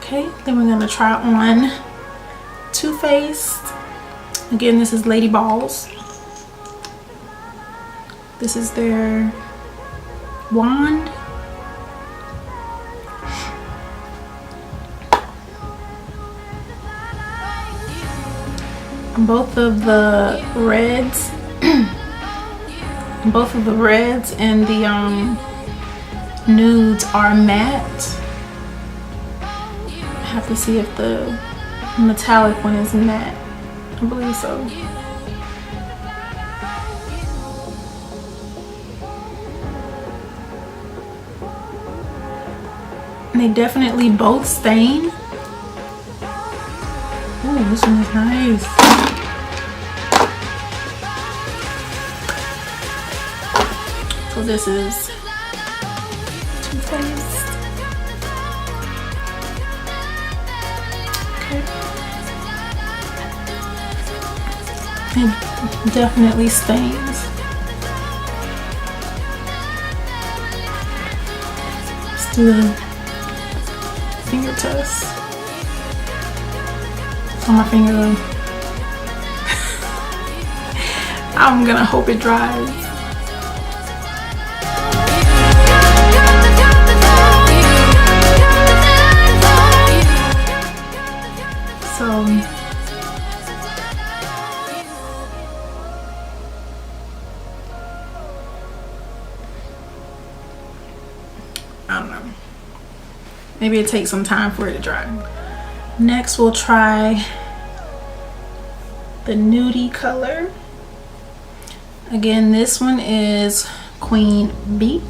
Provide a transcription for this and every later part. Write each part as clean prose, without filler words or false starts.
Okay, then we're gonna try on Too Faced. Again, this is Lady Balls. This is their wand. Both of the reds and the nudes are matte. I have to see if the metallic one is matte. I believe so. And they definitely both stain. Ooh, this one is nice. So this is Too Faced. Okay. It definitely stains. Let's do the finger test. It's on my finger though. I'm gonna hope it dries. I don't know. Maybe it takes some time for it to dry. Next, we'll try the nudie color. Again, this one is Queen Bee.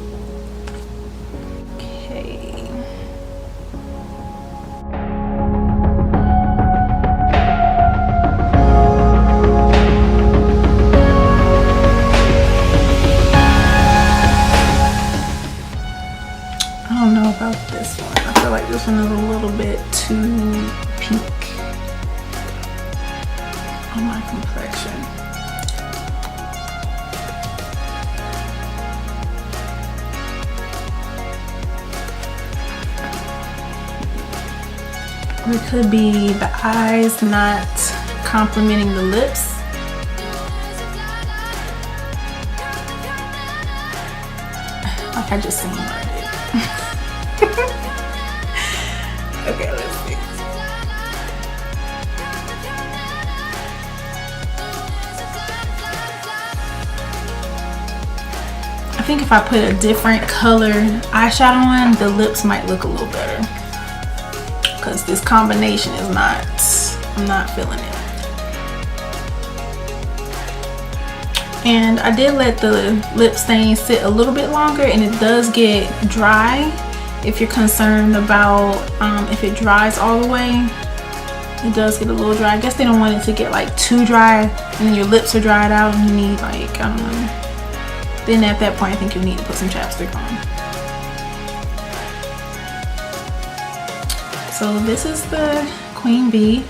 This one is a little bit too pink on my complexion. It could be the eyes not complementing the lips. Like I just seen what I did. Okay, let's see. I think if I put a different color eyeshadow on, the lips might look a little better. Because this combination is not, I'm not feeling it. And I did let the lip stain sit a little bit longer, and it does get dry. If you're concerned about if it dries all the way, it does get a little dry. I guess they don't want it to get like too dry and then your lips are dried out and you need like, I don't know. Then at that point I think you need to put some chapstick on. So this is the Queen Bee.